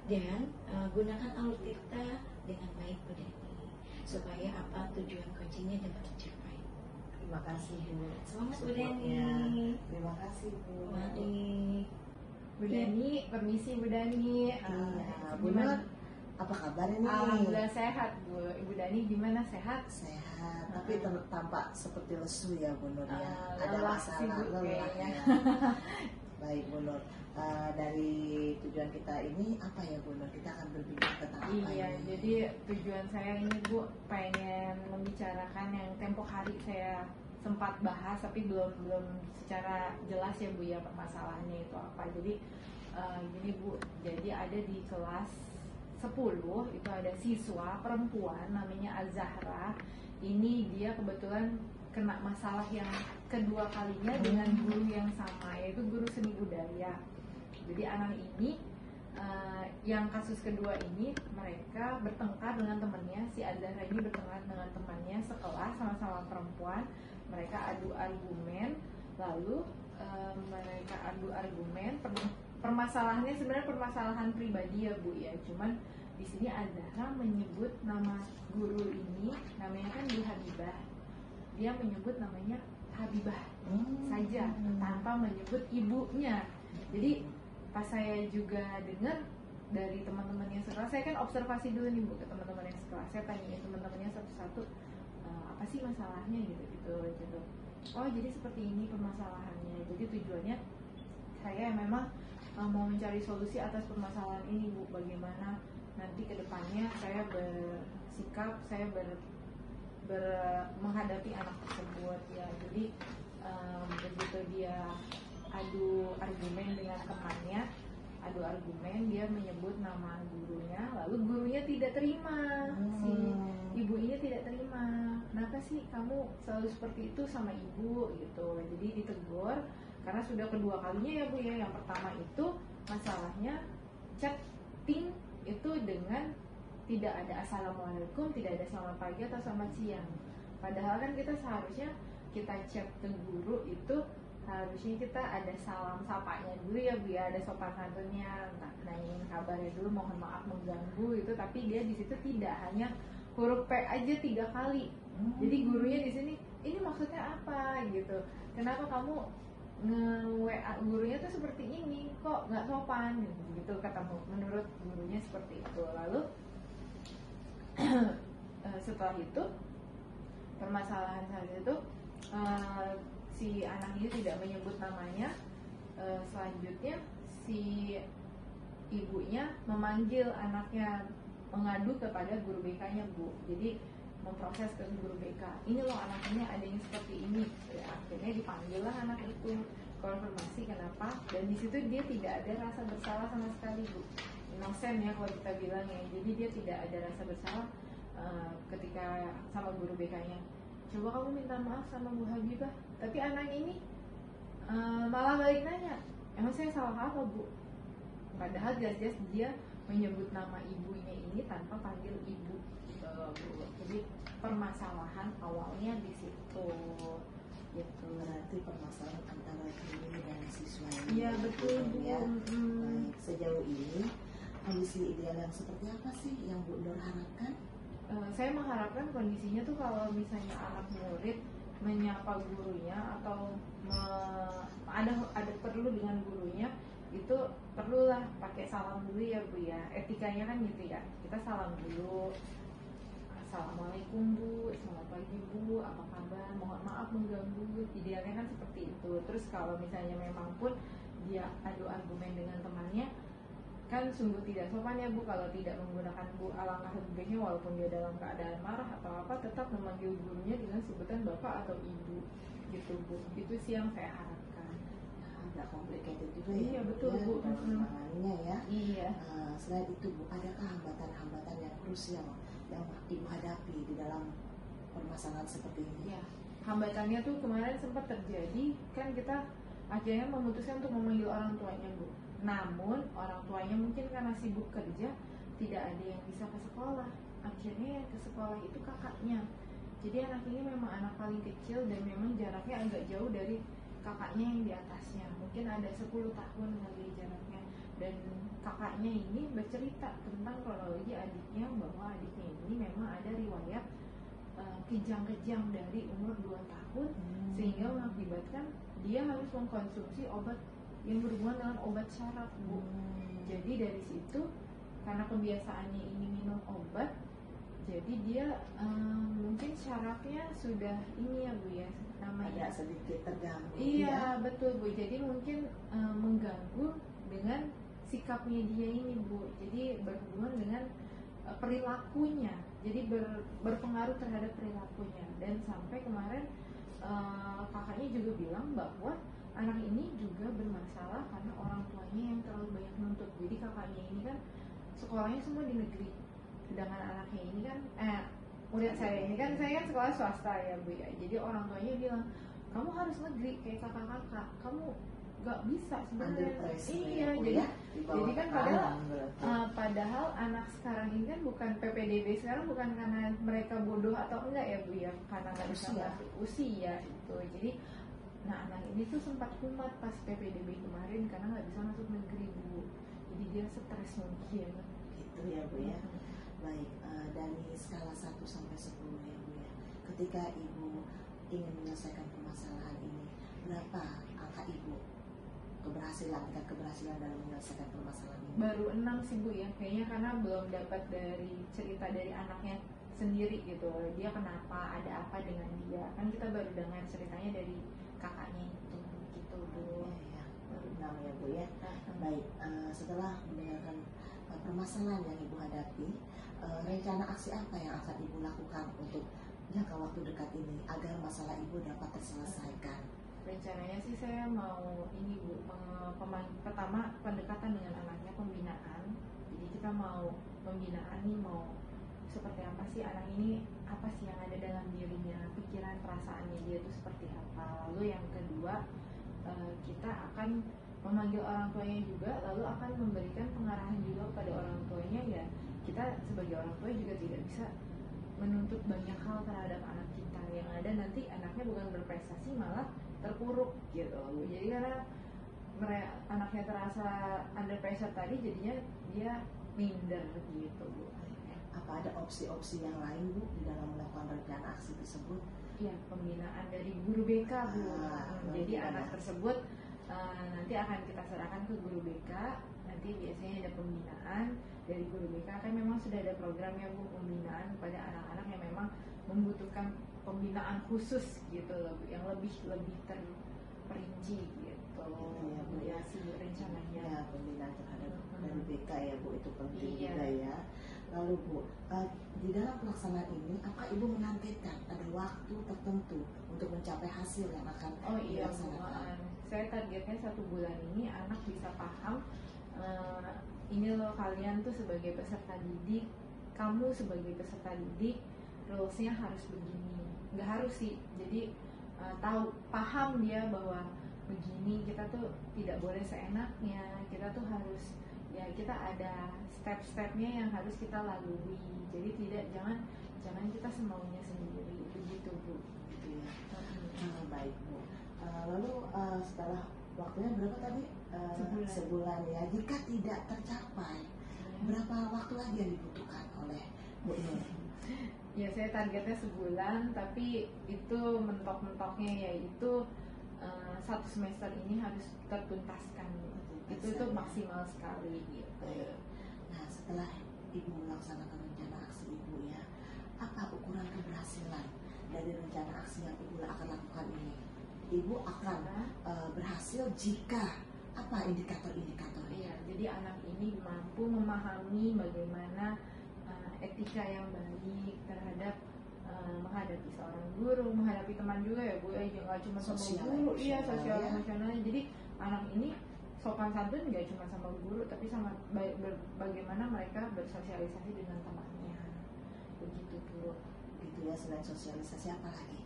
Dan gunakan alur tirta dengan baik Bu Dani, supaya apa tujuan coachingnya dapat tercapai. Terima kasih Bu. Semangat Bu Supportnya. Dani. Terima kasih Bu. Mari. Bu Dani, permisi Bu Dani. Iya, Bu Nur, apa kabar ini? Alhamdulillah sehat Bu. Ibu Dani gimana, sehat? Sehat, tapi tampak seperti lesu ya Bu Nur ya. Ada Lelah, masalah sibuk lelah kayaknya. ya. Baik Bu Nur. Dari tujuan kita ini apa ya Bu Nur? Kita akan berbicara tentang apa Iya, ini? jadi tujuan saya ini Bu pengen membicarakan yang tempo hari saya sempat bahas tapi belum secara jelas ya Bu ya permasalahannya itu apa. Jadi gini Bu, jadi ada di kelas 10 itu ada siswa perempuan namanya Azahra. Ini dia kebetulan kena masalah yang kedua kalinya dengan guru yang sama, yaitu guru seni budaya. Jadi anak ini yang kasus kedua ini mereka bertengkar dengan temannya, si Azahra ini bertengkar dengan temannya sekelas, sama-sama perempuan. Mereka adu argumen, lalu mereka adu argumen. Permasalahannya sebenarnya permasalahan pribadi ya Bu ya, cuman di sini Azahra menyebut nama guru ini, namanya kan Bu Habibah, dia menyebut namanya Habibah saja tanpa menyebut ibunya. Jadi pas saya juga dengar dari teman-teman yang sekelas, saya kan observasi dulu nih Bu ke teman-teman yang sekelas, saya tanyain teman-temannya satu-satu, apa sih masalahnya gitu. Oh jadi seperti ini permasalahannya. Jadi tujuannya saya memang mau mencari solusi atas permasalahan ini Bu, bagaimana nanti kedepannya saya bersikap, saya menghadapi anak tersebut ya. Jadi begitu dia adu argumen dengan temannya, adu argumen, dia menyebut nama gurunya, lalu gurunya tidak terima, si ibu ini tidak terima. Kenapa sih kamu selalu seperti itu sama ibu gitu. Jadi ditegur karena sudah kedua kalinya ya Bu ya. Yang pertama itu masalahnya chatting itu dengan tidak ada assalamualaikum, tidak ada selamat pagi atau selamat siang. Padahal kan kita seharusnya kita chat ke guru itu harusnya kita ada salam sapanya dulu ya Bu ya, ada sopan santunnya, nanyain kabarnya dulu, mohon maaf mengganggu itu. Tapi dia di situ tidak, hanya huruf P aja 3 kali. Jadi gurunya di sini ini maksudnya apa gitu, kenapa kamu nge-WA gurunya tuh seperti ini, kok nggak sopan gitu ketemu, menurut gurunya seperti itu. Lalu setelah itu permasalahan saat itu si anak ini tidak menyebut namanya. Selanjutnya si ibunya memanggil anaknya, mengadu kepada guru BK-nya Bu. Jadi memproses ke guru BK, ini loh anak ini ada yang seperti ini ya, akhirnya dipanggillah anak itu, konfirmasi kenapa, dan di situ dia tidak ada rasa bersalah sama sekali Bu, innocent ya kalau kita bilang ya. Jadi dia tidak ada rasa bersalah ketika sama guru BK-nya, coba kamu minta maaf sama Bu Habibah. Tapi anak ini malah balik nanya, emang saya salah apa Bu? Padahal jelas-jelas dia menyebut nama ibunya ini tanpa panggil ibu gitu Bu. Jadi permasalahan awalnya di situ gitu. Berarti permasalahan antara guru dan siswa ini. Iya betul Bu ya. Baik, sejauh ini kondisi ideal yang seperti apa sih yang Bu Nur harapkan? Saya mengharapkan kondisinya tuh kalau misalnya anak murid menyapa gurunya atau ada perlu dengan gurunya, itu perlulah pakai salam dulu ya Bu ya. Etikanya kan gitu ya, kita salam dulu, assalamualaikum Bu, selamat pagi Bu, apa kabar, mohon maaf mengganggu, idealnya kan seperti itu. Terus kalau misalnya memang pun dia adu argumen dengan temannya, kan sungguh tidak sopan ya Bu kalau tidak menggunakan Bu. Alangkah lebih baiknya walaupun dia dalam keadaan marah atau apa, tetap memanggil gurunya dengan sebutan Bapak atau Ibu gitu Bu. Itu sih yang saya harapkan. Agak complicated juga Iya, ya betul, ya, Bu. penanganannya ya. Iya. Selain itu Bu, adakah hambatan-hambatan yang krusial yang Ibu hadapi di dalam permasalahan seperti ini? Ya, hambatannya tuh kemarin sempat terjadi, kan kita akhirnya memutuskan untuk memanggil orang tuanya Bu. Namun orang tuanya mungkin karena sibuk kerja tidak ada yang bisa ke sekolah. Akhirnya yang ke sekolah itu kakaknya. Jadi anak ini memang anak paling kecil dan memang jaraknya agak jauh dari kakaknya yang di atasnya. Mungkin ada 10 tahun kali jaraknya. Dan kakaknya ini bercerita tentang kronologi adiknya, bahwa adiknya ini memang ada riwayat kejang-kejang dari umur 2 tahun, sehingga mengakibatkan dia harus mengkonsumsi obat yang berhubungan dengan obat syaraf Bu. Jadi dari situ, karena kebiasaannya ini minum obat, jadi dia mungkin syarafnya sudah ini ya Bu ya, namanya Ada sedikit terganggu. iya betul Bu. Jadi mungkin mengganggu dengan sikapnya dia ini Bu. Jadi berhubungan dengan perilakunya, jadi berpengaruh terhadap perilakunya. Dan sampai kemarin kakaknya juga bilang bahwa anak ini juga bermasalah karena orang tuanya yang terlalu banyak nuntut. Jadi kakaknya ini kan sekolahnya semua di negeri, sedangkan anaknya ini kan murid saya ini kan, saya kan sekolah swasta ya Bu ya. Jadi orang tuanya bilang, kamu harus negeri kayak kakak-kakak, kamu juga bisa Under sebenarnya. pressure Iya, Bu, jadi ya, di bawah jadi kan tekanan berarti. padahal anak sekarang ini kan bukan PPDB sekarang bukan karena mereka bodoh atau enggak ya Bu ya, karena nggak bisa Usia. masuk usia itu. Jadi nah anak ini tuh sempat kumat pas PPDB kemarin karena nggak bisa masuk negeri Bu. Jadi dia stres mungkin. Gitu ya Bu ya. Baik, dari skala 1 sampai 10 ya Bu ya. Ketika Ibu ingin menyelesaikan permasalahan ini, berapa angka Ibu tingkat keberhasilan dalam menyelesaikan permasalahan ini? Baru 6 sih Bu ya, kayaknya karena belum dapat dari cerita dari anaknya sendiri gitu. Dia kenapa, ada apa dengan dia. Kan kita baru dengar ceritanya dari kakaknya itu gitu Bu. Ya, baru 6 ya Bu ya. Baik, setelah mendengarkan permasalahan yang Ibu hadapi, rencana aksi apa yang akan Ibu lakukan untuk jangka waktu dekat ini agar masalah Ibu dapat terselesaikan? Rencananya sih saya mau ini Bu, pertama pendekatan dengan anaknya, pembinaan. Jadi kita mau pembinaan nih, mau seperti apa sih anak ini, apa sih yang ada dalam dirinya, pikiran perasaannya dia itu seperti apa. Lalu yang kedua, kita akan memanggil orang tuanya juga, lalu akan memberikan pengarahan juga kepada orang tuanya. Ya kita sebagai orang tua juga tidak bisa menuntut banyak hal terhadap anak kita, yang ada nanti anaknya bukan berprestasi malah terpuruk gitu. Jadi karena anaknya terasa under pressure tadi, jadinya dia minder gitu Bu. Apa ada opsi-opsi yang lain Bu di dalam melakukan rencana aksi tersebut? Iya, pembinaan dari guru BK Bu. Jadi pembinaan. anak tersebut nanti akan kita serahkan ke guru BK. Nanti biasanya ada pembinaan dari guru BK, kan memang sudah ada programnya Bu, pembinaan pada anak-anak yang memang membutuhkan pembinaan khusus gitu loh Bu, yang lebih terperinci gitu. Ya, Bu, ya. Si rencananya. Ya, pembinaan terhadap dari BK ya Bu, itu penting Iya. juga ya. Lalu Bu, di dalam pelaksanaan ini, apa Ibu menargetkan ada waktu tertentu untuk mencapai hasil yang akan Oh iya Bu, dilaksanakan? saya targetnya 1 bulan ini anak bisa paham, ini loh kalian tuh sebagai peserta didik, kamu sebagai peserta didik rulesnya harus begini. Nggak harus sih, jadi paham dia bahwa begini, kita tuh tidak boleh seenaknya, kita tuh harus, ya kita ada step-stepnya yang harus kita lalui. Jadi jangan kita semaunya sendiri, begitu Bu. Gitu ya. Baik Bu. Lalu setelah waktunya berapa tadi? Sebulan ya. Jika tidak tercapai, berapa waktu lagi yang dibutuhkan oleh Bu Nur? Ya saya targetnya sebulan, tapi itu mentok-mentoknya yaitu 1 semester ini harus tertuntaskan. Itu tuh maksimal sekali gitu. Baik. Nah, setelah Ibu melaksanakan rencana aksi Ibu ya, apa ukuran keberhasilan dari rencana aksi yang Ibu akan lakukan ini? Ibu akan berhasil jika apa indikator-indikatornya? Iya, jadi anak ini mampu memahami bagaimana etika yang baik terhadap menghadapi seorang guru, menghadapi teman juga ya Bu, nggak cuma sama Sosial guru, iya emosional, sosial ya. emosional. Jadi anak ini sopan santun nggak cuma sama guru, tapi sama bagaimana mereka bersosialisasi dengan temannya, begitu Bu. Gitu ya, selain sosialisasi apa lagi?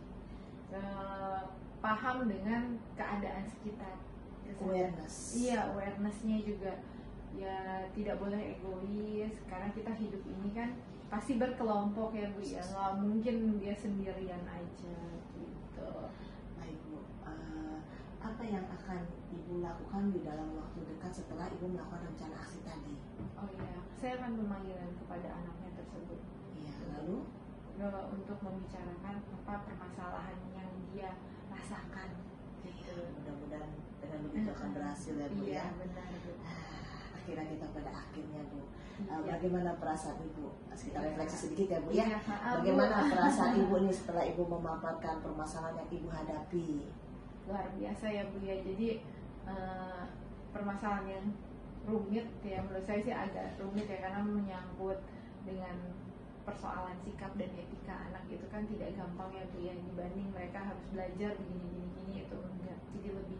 Paham dengan keadaan sekitar. Awareness. Iya, awarenessnya juga. Ya tidak boleh egois, karena kita hidup ini kan pasti berkelompok ya Bu ya, nggak mungkin dia sendirian aja gitu. Baik Bu, apa yang akan Ibu lakukan di dalam waktu dekat setelah Ibu melakukan rencana aksi tadi? Oh iya, saya akan pemanggilan kepada anaknya tersebut. Iya, lalu? Untuk membicarakan apa permasalahan yang dia rasakan gitu. Mudah-mudahan dengan begitu akan berhasil ya Bu Iya ya. benar Bu. Akhirnya kita pada akhirnya Bu. Iya. Bagaimana perasaan Ibu? Kita Iya. refleksi sedikit ya Bu ya. Iya, maaf, Bu. Bagaimana perasaan Ibu nih setelah Ibu memaparkan permasalahan yang Ibu hadapi? Luar biasa ya Bu ya. Jadi permasalahan yang rumit ya, menurut saya sih agak rumit ya, karena menyangkut dengan persoalan sikap dan etika anak itu kan tidak gampang ya Bu ya, dibanding mereka harus belajar begini itu enggak. Jadi lebih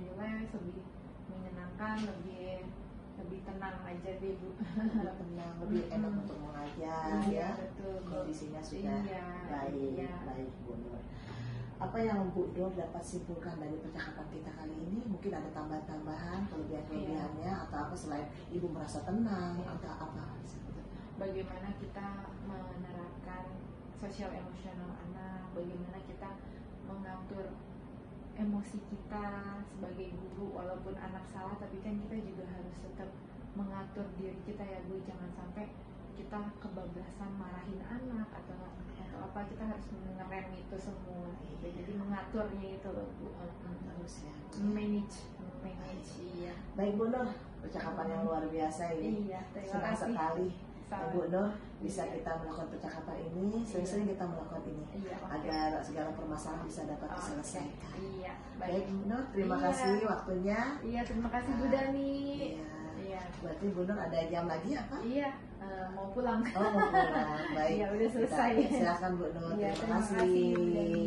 relax, lebih menyenangkan, lebih tenang aja deh Bu. Lebih tenang, lebih enak untuk mengajar Iya, ya. betul Bu. Kondisinya sudah Iya, baik, iya. baik Bu Nur. apa yang Bu Nur dapat simpulkan dari percakapan kita kali ini? Mungkin ada tambahan-tambahan, kelebihan-kelebihannya, atau apa selain Ibu merasa tenang, atau apa? Bagaimana kita menerapkan sosial emosional anak, bagaimana kita mengatur emosi kita sebagai guru, walaupun anak salah tapi kan kita juga harus tetap mengatur diri kita ya Bu, jangan sampai kita kebablasan marahin anak atau apa, kita harus mengerem itu semua gitu. Jadi mengaturnya itu loh Bu, Terus ya. manage iya. Baik Bu Nur, percakapan yang luar biasa ini. Iya, terima Senang kasih. sekali Sama. Bu Nur bisa kita melakukan percakapan ini, sering-sering kita melakukan ini Iya, oke. agar segala permasalahan bisa dapat Oke. diselesaikan. Iya, Baik Bu Nur, terima Iya. kasih waktunya. Iya, terima kasih Bu Dani. Iya. Iya. Berarti Bu Nur ada jam lagi apa? Iya, mau pulang. Oh, mau pulang. Baik. Iya, udah selesai. Silakan Bu Nur. Iya, Terima terima kasih. kasih, Bu Dani.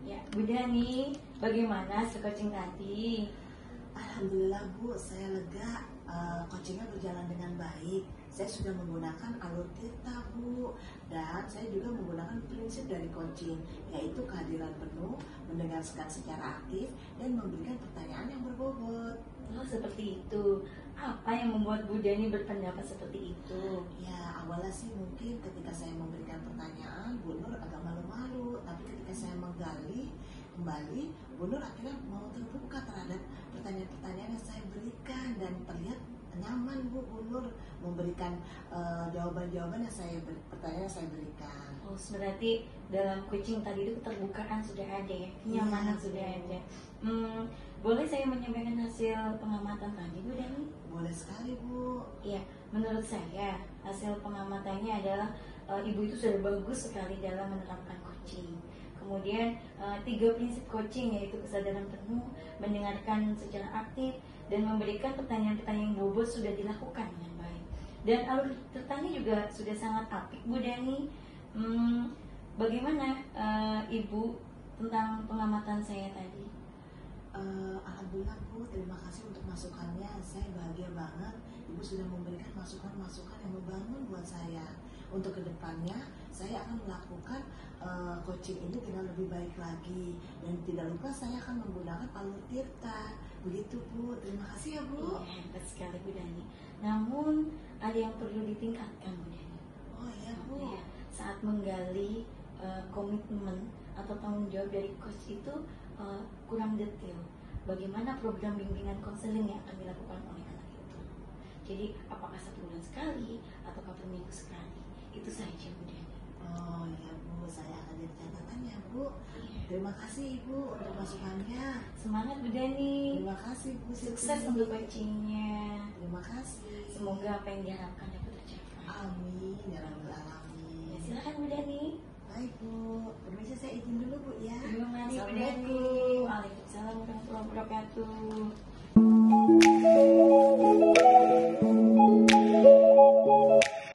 Ya, Bu Dani, bagaimana coaching tadi? Alhamdulillah Bu, saya lega. Coachingnya berjalan dengan baik. Saya sudah menggunakan alur tirta Bu, dan saya juga menggunakan prinsip dari coaching, yaitu kehadiran penuh, mendengarkan secara aktif, dan memberikan pertanyaan yang berbobot. Oh, seperti itu. Apa yang membuat Bu Dani berpendapat seperti itu? Ya, awalnya sih mungkin ketika saya memberikan pertanyaan, Bu Nur agak malu-malu, tapi ketika saya menggali kembali, Bu Nur akhirnya mau terbuka terhadap pertanyaan-pertanyaan yang saya berikan, dan terlihat nyaman Bu Nur memberikan jawaban-jawaban yang pertanyaan yang saya berikan. Oh, berarti dalam coaching tadi itu keterbukaan sudah ada ya, kenyamanan Iya, sudah betul. ada. Boleh saya menyampaikan hasil pengamatan tadi, Bu Dani? Boleh sekali Bu. Iya, menurut saya hasil pengamatannya adalah ibu itu sudah bagus sekali dalam menerapkan coaching. Kemudian 3 prinsip coaching, yaitu kesadaran penuh, mendengarkan secara aktif, dan memberikan pertanyaan-pertanyaan yang bobot sudah dilakukan dengan baik. Dan alur tertanya juga sudah sangat apik, Bu Dani. Bagaimana Ibu tentang pengamatan saya tadi? Alhamdulillah Bu, terima kasih untuk masukannya. Saya bahagia banget Ibu sudah memberikan masukan-masukan yang membangun buat saya. Untuk kedepannya saya akan melakukan coaching ini dengan lebih baik lagi, dan tidak lupa saya akan menggunakan alur tirta. Begitu Bu, terima kasih ya Bu. Iya, hebat sekali Bu Dani. Namun ada yang perlu ditingkatkan, Bu Dani. Oh iya Bu. Ya, saat menggali komitmen atau tanggung jawab dari coach itu kurang detail. Bagaimana program bimbingan konseling yang akan dilakukan oleh anak itu? Jadi apakah 1 bulan sekali ataukah per minggu sekali? Itu saja, Bu Dani. Oh iya Bu, saya akan jadi catatannya Bu. Iya. Terima kasih Ibu untuk masukannya. Semangat Bu Dani. Terima kasih Bu. Sukses Siti. untuk coachingnya. Terima kasih. Semoga apa yang diharapkan dapat tercapai. Amin ya rabbal alamin. Ya, silakan Bu Dani. Baik Bu, permisi saya izin dulu Bu ya. Terima kasih Bu Dani. Assalamualaikum. Waalaikumsalam warahmatullahi wabarakatuh.